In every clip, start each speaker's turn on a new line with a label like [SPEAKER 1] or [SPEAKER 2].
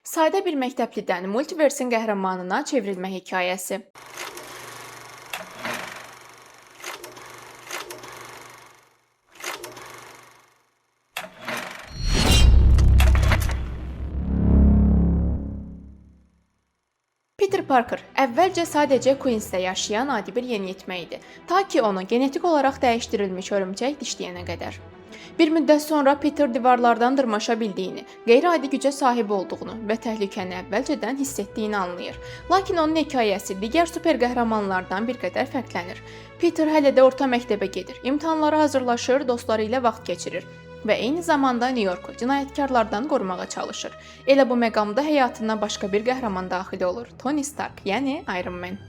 [SPEAKER 1] Sadə bir məktəblidən multiversin qəhrəmanına çevrilmə hekayəsi. Peter Parker əvvəlcə sadəcə Queensdə yaşayan adi bir yeniyetmə idi, ta ki onu genetik olaraq dəyişdirilmiş hörümçək dişləyənə qədər. Bir müddət sonra Peter divarlardan dırmaşa bildiyini, qeyri-adi gücə sahib olduğunu və təhlükəni əvvəlcədən hiss etdiyini anlayır. Lakin onun hekayəsi digər super qəhrəmanlardan bir qədər fərqlənir. Peter hələ də orta məktəbə gedir, imtahanlara hazırlaşır, dostları ilə vaxt keçirir və eyni zamanda New Yorku cinayətkarlardan qorumağa çalışır. Elə bu məqamda həyatına başqa bir qəhrəman daxil olur, Tony Stark, yəni Iron Man.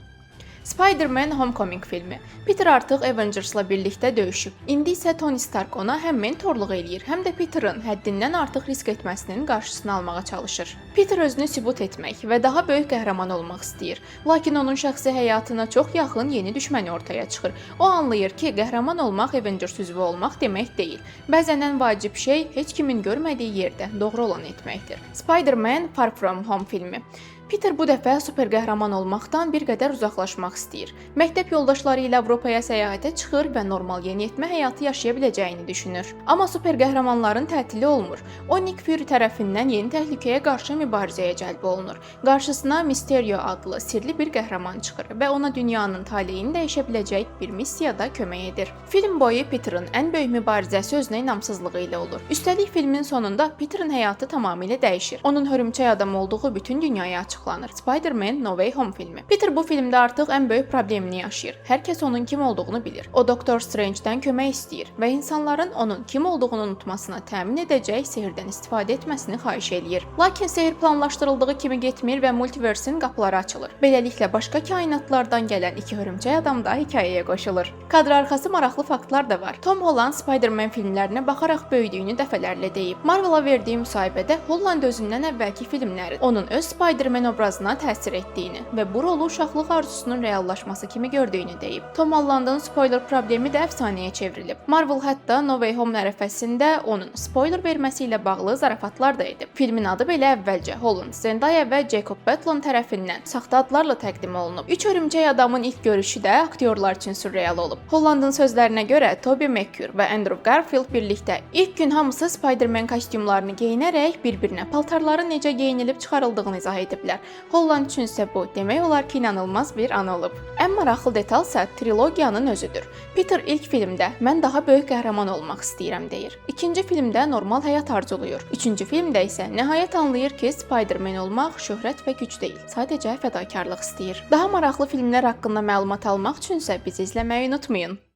[SPEAKER 1] Spider-Man Homecoming filmi. Peter artıq Avengers'la birlikdə döyüşüb. İndi isə Tony Stark ona həm mentorluq eləyir, həm də Peter'ın həddindən artıq risk etməsinin qarşısını almağa çalışır. Peter özünü sübut etmək və daha böyük qəhrəman olmaq istəyir. Lakin onun şəxsi həyatına çox yaxın yeni düşməni ortaya çıxır. O anlayır ki, qəhrəman olmaq Avengers üzvü olmaq demək deyil. Bəzən ən vacib şey heç kimin görmədiyi yerdə doğru olan etməkdir. Spider-Man Far From Home filmi. Peter bu dəfə super qəhrəman olmaqdan bir qədər uzaqlaşmaq istəyir. Məktəb yoldaşları ilə Avropaya səyahətə çıxır və normal yeniyetmə həyatı yaşaya biləcəyini düşünür. Amma super qəhrəmanların tətili olmur. O Nick Fury tərəfindən yeni təhlükəyə qarşı mübarizəyə cəlb olunur. Qarşısına Mysterio adlı sirli bir qəhrəman çıxır və ona dünyanın taleyini dəyişə biləcək bir missiyada kömək edir. Film boyu Peter'ın ən böyük mübarizəsi özünə inamsızlığı ilə olur. Üstəlik filmin sonunda Peter'ın həyatı tamamilə dəyişir. Onun hörümçək adam olduğu bütün dünyaya açıqlanır. Spider-Man No Way Home filmi. Peter bu filmdə artıq ən böyük problemini yaşayır. Hər kəs onun kim olduğunu bilir. O Doktor Strange-dən kömək istəyir və insanların onun kim olduğunu unutmasına təmin edəcək sehirdən istifadə etməsini xahiş eləyir. Lakin sehir planlaşdırıldığı kimi getmir və multiversin qapıları açılır. Beləliklə başqa kainatlardan gələn iki hörümçək adam da hekayəyə qoşulur. Kadr arxası maraqlı faktlar da var. Tom Holland Spider-Man filmlərinə baxaraq böyüdüyünü dəfələrlə deyib. Marvel-a verdiyi müsahibədə Holland özündən əvvəlki filmlərin onun öz Spider-Man obrazına təsir etdiyini və bu rolu uşaqlıq arzusunun reallaşması kimi gördüyünü deyib. Tom Hollandın spoiler problemi də əfsanəyə çevrilib. Marvel hətta No Way Home ərəfəsində onun spoiler verməsi ilə bağlı zarafatlar da edib. Filmin adı belə əvvəlcə Holland, Zendaya və Jacob Batalon tərəfindən saxta adlarla təqdim olunub. Üç hörümçək adamın ilk görüşü də aktyorlar üçün sürreal olub. Hollandın sözlərinə görə Tobey Maguire və Andrew Garfield birlikdə ilk gün hamısı Spider-Man kostyumlarını geyinərək bir-birinə paltarları necə geyinilib çıxarıldığını izah ediblər. Holland üçün isə bu demək olar ki, inanılmaz bir an olub. Ən maraqlı detalsa trilogiyanın özüdür. Peter ilk filmdə mən daha böyük qəhrəman olmaq istəyirəm deyir. İkinci filmdə normal həyat arzuluyur. Üçüncü filmdə isə nəhayət anlayır ki, Spider-Man olmaq şöhrət və güc deyil, sadəcə fədakarlıq istəyir. Daha maraqlı filmlər haqqında məlumat almaq üçünsə bizi izləməyi unutmayın.